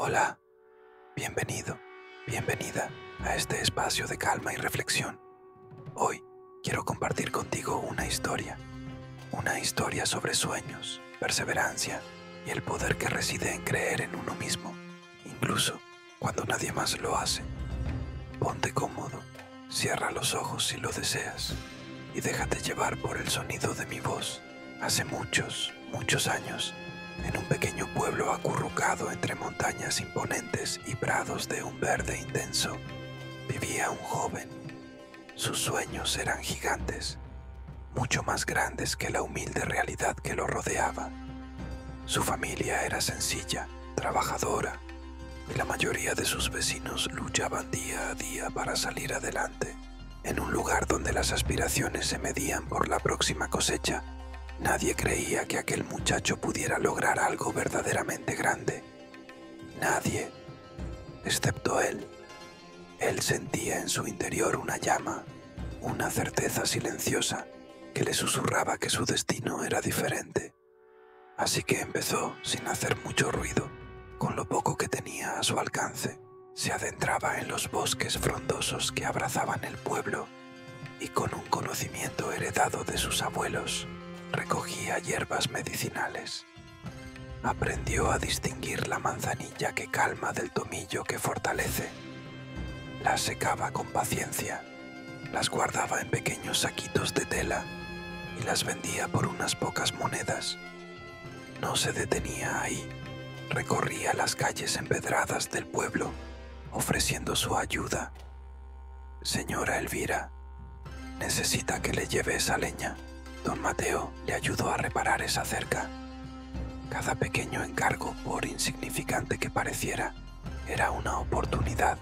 Hola, bienvenido, bienvenida a este espacio de calma y reflexión. Hoy quiero compartir contigo una historia sobre sueños, perseverancia y el poder que reside en creer en uno mismo, incluso cuando nadie más lo hace. Ponte cómodo, cierra los ojos si lo deseas y déjate llevar por el sonido de mi voz. Hace muchos años, en un pequeño pueblo acurrucado entre montañas imponentes y prados de un verde intenso, vivía un joven. Sus sueños eran gigantes, mucho más grandes que la humilde realidad que lo rodeaba. Su familia era sencilla, trabajadora, y la mayoría de sus vecinos luchaban día a día para salir adelante. En un lugar donde las aspiraciones se medían por la próxima cosecha, nadie creía que aquel muchacho pudiera lograr algo verdaderamente grande. Nadie, excepto él. Él sentía en su interior una llama, una certeza silenciosa que le susurraba que su destino era diferente. Así que empezó sin hacer mucho ruido, con lo poco que tenía a su alcance. Se adentraba en los bosques frondosos que abrazaban el pueblo y con un conocimiento heredado de sus abuelos, recogía hierbas medicinales. Aprendió a distinguir la manzanilla que calma del tomillo que fortalece. Las secaba con paciencia, las guardaba en pequeños saquitos de tela y las vendía por unas pocas monedas. No se detenía ahí, recorría las calles empedradas del pueblo, ofreciendo su ayuda. «Señora Elvira, necesita que le lleve esa leña». Don Mateo le ayudó a reparar esa cerca. Cada pequeño encargo, por insignificante que pareciera, era una oportunidad.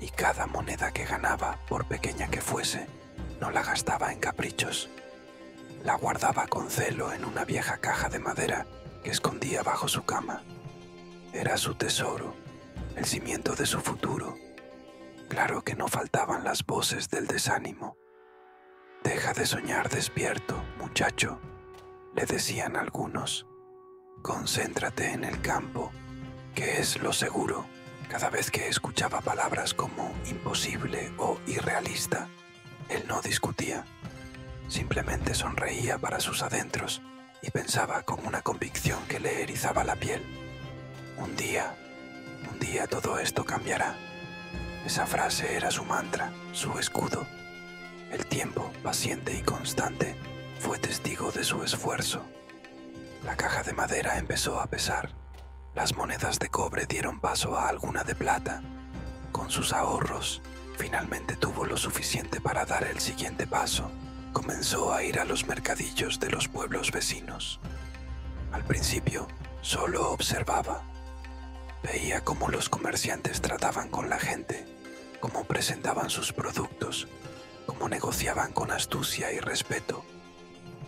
Y cada moneda que ganaba, por pequeña que fuese, no la gastaba en caprichos. La guardaba con celo en una vieja caja de madera que escondía bajo su cama. Era su tesoro, el cimiento de su futuro. Claro que no faltaban las voces del desánimo. «Deja de soñar despierto, muchacho», le decían algunos. «Concéntrate en el campo, que es lo seguro». Cada vez que escuchaba palabras como imposible o irrealista, él no discutía. Simplemente sonreía para sus adentros y pensaba con una convicción que le erizaba la piel. Un día todo esto cambiará. Esa frase era su mantra, su escudo. El tiempo, paciente y constante, fue testigo de su esfuerzo. La caja de madera empezó a pesar. Las monedas de cobre dieron paso a alguna de plata. Con sus ahorros, finalmente tuvo lo suficiente para dar el siguiente paso. Comenzó a ir a los mercadillos de los pueblos vecinos. Al principio, solo observaba. Veía cómo los comerciantes trataban con la gente, cómo presentaban sus productos, cómo negociaban con astucia y respeto.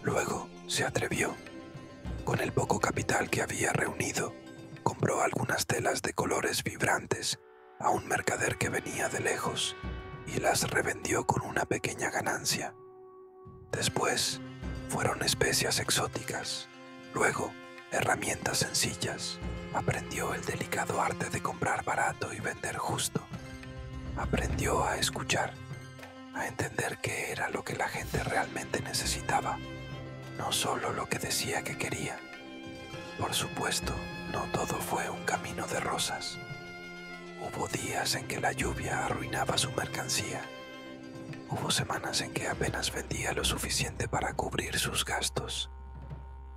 Luego se atrevió. Con el poco capital que había reunido, compró algunas telas de colores vibrantes a un mercader que venía de lejos y las revendió con una pequeña ganancia. Después fueron especias exóticas, luego herramientas sencillas. Aprendió el delicado arte de comprar barato y vender justo. Aprendió a escuchar, a entender qué era lo que la gente realmente necesitaba, no solo lo que decía que quería. Por supuesto, no todo fue un camino de rosas. Hubo días en que la lluvia arruinaba su mercancía. Hubo semanas en que apenas vendía lo suficiente para cubrir sus gastos.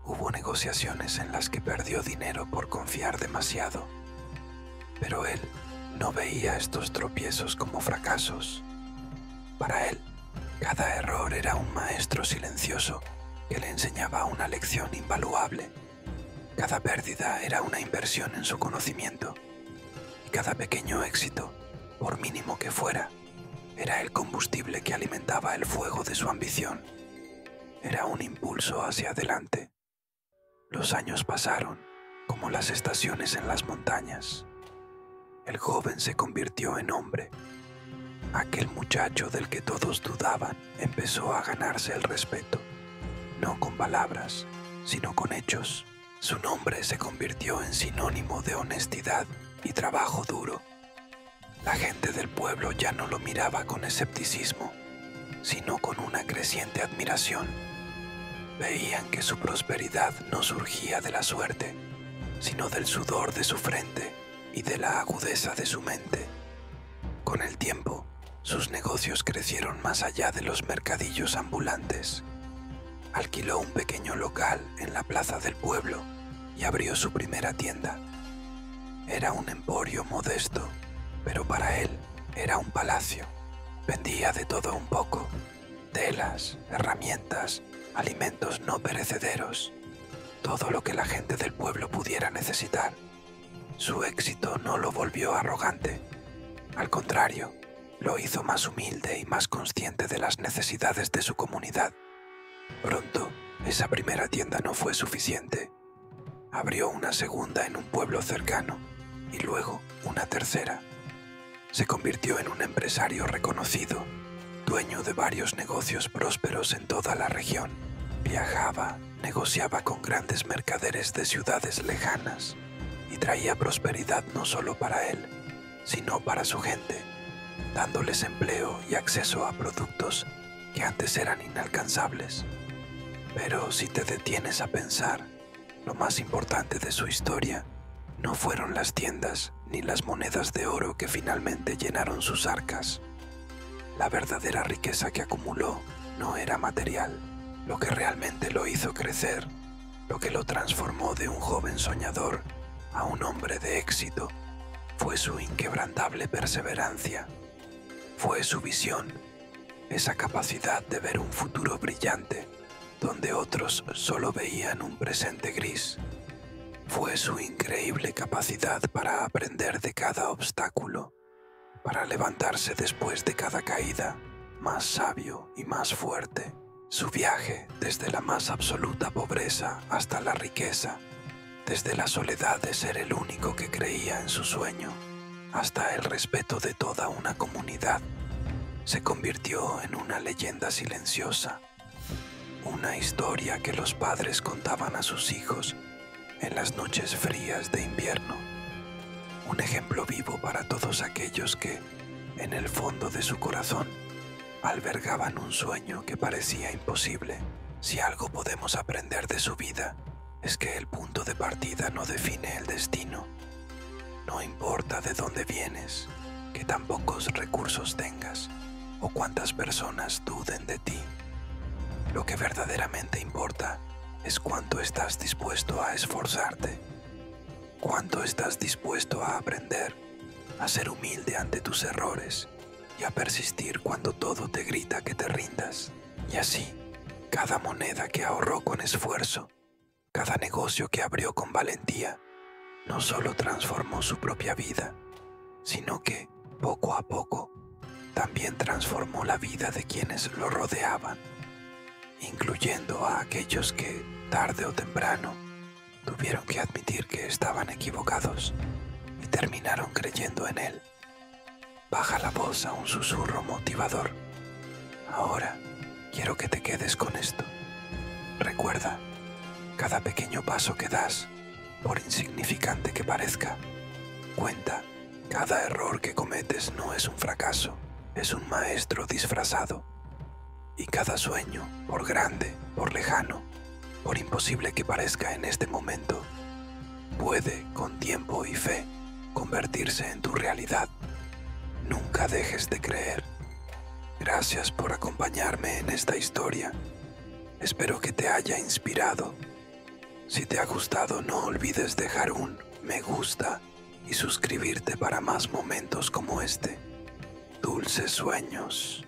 Hubo negociaciones en las que perdió dinero por confiar demasiado. Pero él no veía estos tropiezos como fracasos. Para él, cada error era un maestro silencioso que le enseñaba una lección invaluable. Cada pérdida era una inversión en su conocimiento. Y cada pequeño éxito, por mínimo que fuera, era el combustible que alimentaba el fuego de su ambición. Era un impulso hacia adelante. Los años pasaron, como las estaciones en las montañas. El joven se convirtió en hombre. Aquel muchacho del que todos dudaban empezó a ganarse el respeto, no con palabras, sino con hechos. Su nombre se convirtió en sinónimo de honestidad y trabajo duro. La gente del pueblo ya no lo miraba con escepticismo, sino con una creciente admiración. Veían que su prosperidad no surgía de la suerte, sino del sudor de su frente y de la agudeza de su mente. Con el tiempo, sus negocios crecieron más allá de los mercadillos ambulantes. Alquiló un pequeño local en la plaza del pueblo y abrió su primera tienda. Era un emporio modesto, pero para él era un palacio. Vendía de todo un poco: telas, herramientas, alimentos no perecederos, todo lo que la gente del pueblo pudiera necesitar. Su éxito no lo volvió arrogante. Al contrario, lo hizo más humilde y más consciente de las necesidades de su comunidad. Pronto, esa primera tienda no fue suficiente. Abrió una segunda en un pueblo cercano y luego una tercera. Se convirtió en un empresario reconocido, dueño de varios negocios prósperos en toda la región. Viajaba, negociaba con grandes mercaderes de ciudades lejanas y traía prosperidad no solo para él, sino para su gente, dándoles empleo y acceso a productos que antes eran inalcanzables. Pero si te detienes a pensar, lo más importante de su historia no fueron las tiendas ni las monedas de oro que finalmente llenaron sus arcas. La verdadera riqueza que acumuló no era material. Lo que realmente lo hizo crecer, lo que lo transformó de un joven soñador a un hombre de éxito, fue su inquebrantable perseverancia. Fue su visión, esa capacidad de ver un futuro brillante donde otros solo veían un presente gris. Fue su increíble capacidad para aprender de cada obstáculo, para levantarse después de cada caída, más sabio y más fuerte. Su viaje desde la más absoluta pobreza hasta la riqueza, desde la soledad de ser el único que creía en su sueño, hasta el respeto de toda una comunidad, se convirtió en una leyenda silenciosa, una historia que los padres contaban a sus hijos en las noches frías de invierno. Un ejemplo vivo para todos aquellos que, en el fondo de su corazón, albergaban un sueño que parecía imposible. Si algo podemos aprender de su vida, es que el punto de partida no define el destino. No importa de dónde vienes, que tan pocos recursos tengas, o cuántas personas duden de ti. Lo que verdaderamente importa es cuánto estás dispuesto a esforzarte, cuánto estás dispuesto a aprender, a ser humilde ante tus errores y a persistir cuando todo te grita que te rindas. Y así, cada moneda que ahorró con esfuerzo, cada negocio que abrió con valentía, no solo transformó su propia vida, sino que, poco a poco, también transformó la vida de quienes lo rodeaban, incluyendo a aquellos que, tarde o temprano, tuvieron que admitir que estaban equivocados y terminaron creyendo en él. Baja la voz a un susurro motivador. Ahora quiero que te quedes con esto. Recuerda, cada pequeño paso que das, por insignificante que parezca, cuenta. Cada error que cometes no es un fracaso, es un maestro disfrazado. Y cada sueño, por grande, por lejano, por imposible que parezca en este momento, puede, con tiempo y fe, convertirse en tu realidad. Nunca dejes de creer. Gracias por acompañarme en esta historia. Espero que te haya inspirado. Si te ha gustado, no olvides dejar un me gusta y suscribirte para más momentos como este. Dulces sueños.